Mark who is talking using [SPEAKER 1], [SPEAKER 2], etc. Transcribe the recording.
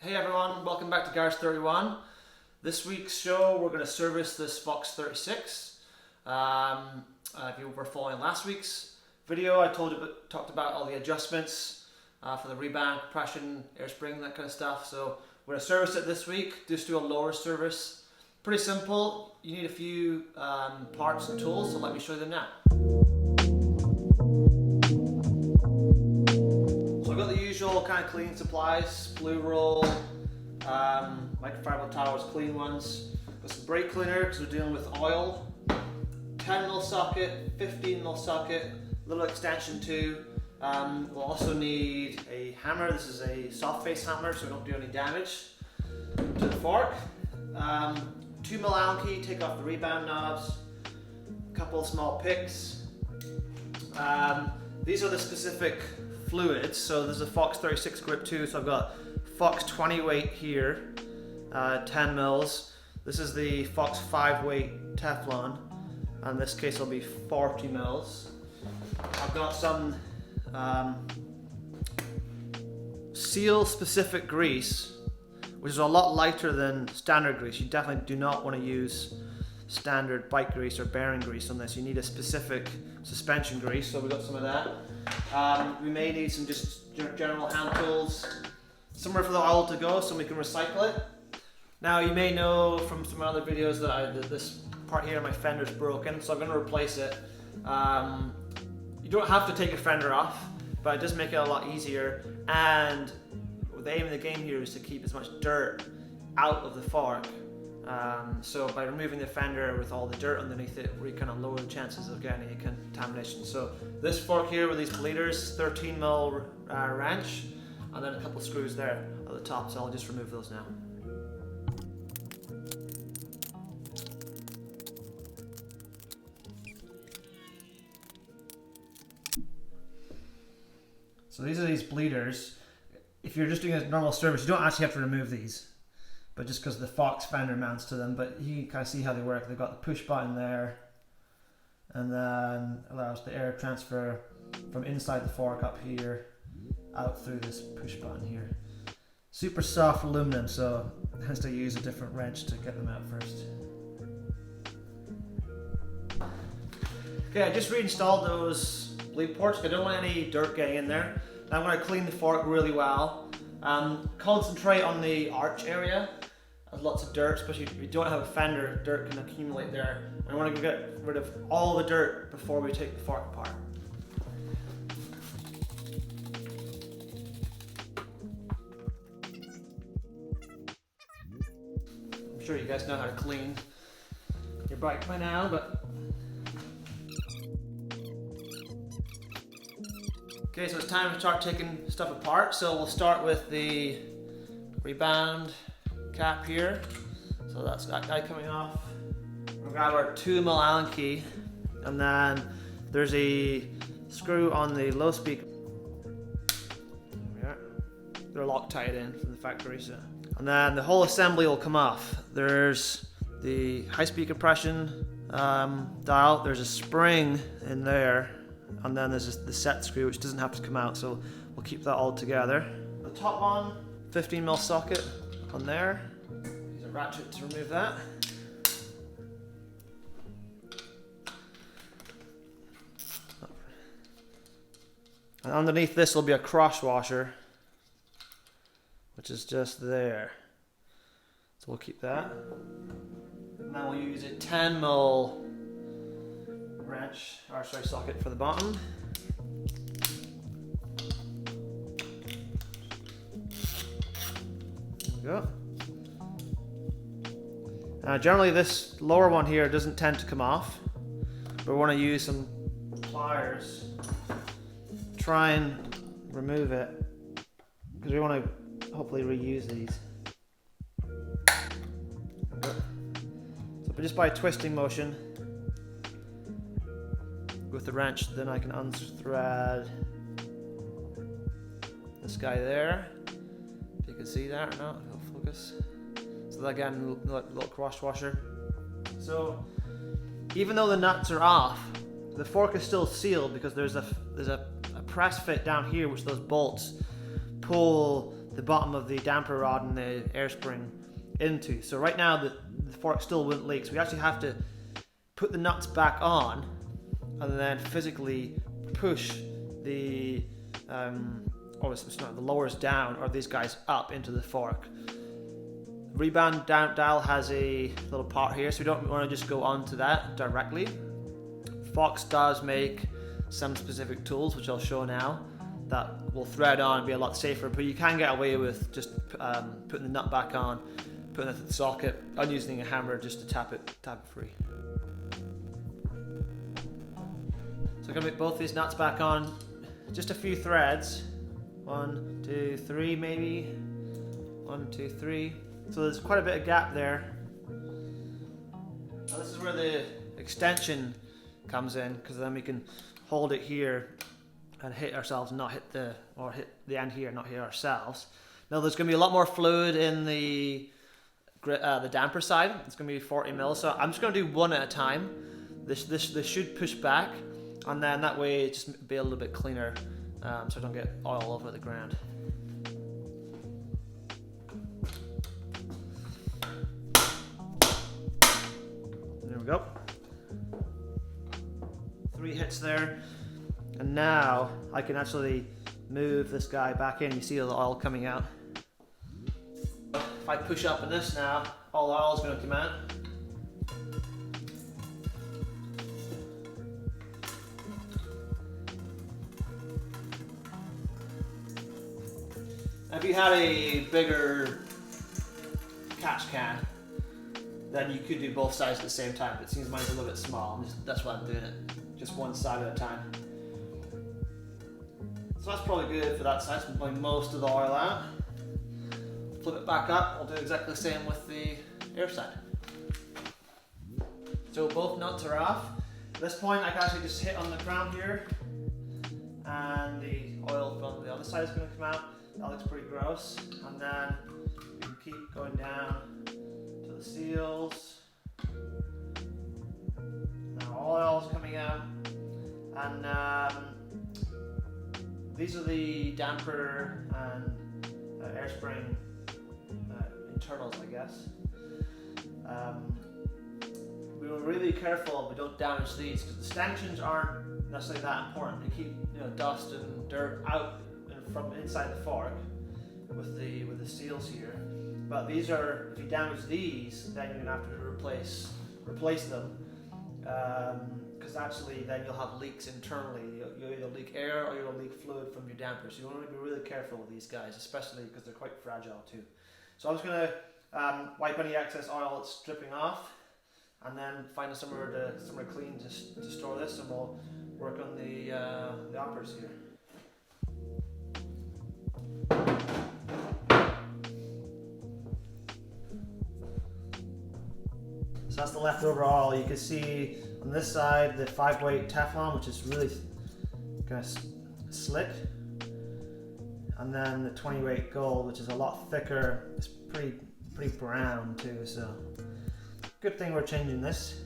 [SPEAKER 1] Hey everyone, welcome back to Garage 31. This week's show we're going to service this Fox 36. If you were following last week's video, I talked about all the adjustments for the rebound, compression, air spring, that kind of stuff. So we're going to service it this week, just do a lower service. Pretty simple, you need a few parts and tools, so let me show you them now. I've got the usual kind of cleaning supplies, blue roll, microfiber towels, clean ones. Got some brake cleaner because we're dealing with oil. 10mm socket, 15mm socket, little extension too. We'll also need a hammer. This is a soft face hammer so we don't do any damage to the fork. 2mm Allen key, take off the rebound knobs. A couple of small picks. These are the specific fluids. So there's a Fox 36 grip too, so I've got Fox 20 weight here, 10 mils. This is the Fox 5 weight Teflon, and in this case it'll be 40 mils. I've got some seal specific grease, which is a lot lighter than standard grease. You definitely do not want to use standard bike grease or bearing grease on this. You need a specific suspension grease, so we've got some of that. We may need some just general hand tools, somewhere for the oil to go so we can recycle it. Now you may know from some other videos that this part here of my fender is broken, so I'm going to replace it. You don't have to take your fender off, but it does make it a lot easier, and the aim of the game here is to keep as much dirt out of the fork. So by removing the fender with all the dirt underneath it, we kind of lower the chances of getting any contamination. So this fork here with these bleeders, 13mm wrench, and then a couple of screws there at the top, so I'll just remove those now. So these are these bleeders. If you're just doing a normal service, you don't actually have to remove these, but just because the Fox fender mounts to them. But you can kind of see how they work. They've got the push button there, and then allows the air transfer from inside the fork up here out through this push button here. Super soft aluminum, so it has to use a different wrench to get them out first. Okay, I just reinstalled those bleed ports. I don't want any dirt getting in there. Now I'm going to clean the fork really well. Concentrate on the arch area. There's lots of dirt, especially if you don't have a fender, dirt can accumulate there. I want to get rid of all the dirt before we take the fork apart. I'm sure you guys know how to clean your bike by now, but okay, so it's time to start taking stuff apart. So we'll start with the rebound cap here. So that's that guy coming off. We'll grab our 2mm Allen key, and then there's a screw on the low speaker. There we are. They're Loctite in from the factory, so. And then the whole assembly will come off. There's the high speed compression dial. There's a spring in there. And then there's the set screw, which doesn't have to come out, so we'll keep that all together. The top one, 15mm socket on there. Use a ratchet to remove that. And underneath this will be a cross washer, which is just there. So we'll keep that. And then we'll use a 10mm wrench, or sorry, socket for the bottom. There we go. Now generally this lower one here doesn't tend to come off, but we want to use some pliers to try and remove it, because we want to hopefully reuse these. So just by twisting motion with the wrench, then I can unthread this guy there. If you can see that or not, it'll focus. So that again, little cross washer. So even though the nuts are off, the fork is still sealed because there's a press fit down here, which those bolts pull the bottom of the damper rod and the air spring into. So right now the fork still wouldn't leak, so we actually have to put the nuts back on and then physically push the the lowers down, or these guys up into the fork. Rebound dial has a little part here, so we don't want to just go onto that directly. Fox does make some specific tools, which I'll show now, that will thread on and be a lot safer, but you can get away with just putting the nut back on, putting it to the socket, and using a hammer just to tap it free. So I'm going to put both these nuts back on, just a few threads. 1, 2, 3 maybe. 1, 2, 3. So there's quite a bit of gap there. Now this is where the extension comes in, because then we can hold it here and hit ourselves, not hit the end here, not hit ourselves. Now there's going to be a lot more fluid in the damper side. It's going to be 40 mil, so I'm just going to do one at a time. This should push back, and then that way it just be a little bit cleaner, so I don't get oil over the ground. There we go. 3 hits there, and now I can actually move this guy back in. You see all the oil coming out. If I push up in this now, all the oil is going to come out. If you had a bigger catch can, then you could do both sides at the same time, but it seems mine's a little bit small. That's why I'm doing it, just one side at a time. So that's probably good for that side, so I'm pulling most of the oil out. Flip it back up, I'll do exactly the same with the air side. So both nuts are off. At this point I can actually just hit on the crown here, and the oil from the other side is going to come out. That looks pretty gross. And then we can keep going down to the seals. Now oil's coming out. And these are the damper and air spring internals, I guess. We were really careful we don't damage these, because the stanchions aren't necessarily that important. They keep dust and dirt out from inside the fork with the seals here. But these are, if you damage these, then you're gonna have to replace them, because actually then you'll have leaks internally. You'll either leak air or you'll leak fluid from your damper. So you want to be really careful with these guys, especially because they're quite fragile too. So I'm just gonna wipe any excess oil that's dripping off, and then find somewhere clean to store this, and we'll work on the uppers here. So that's the leftover oil. You can see on this side the 5-weight Teflon, which is really kind of slick, and then the 20-weight gold, which is a lot thicker. It's pretty brown too. So good thing we're changing this.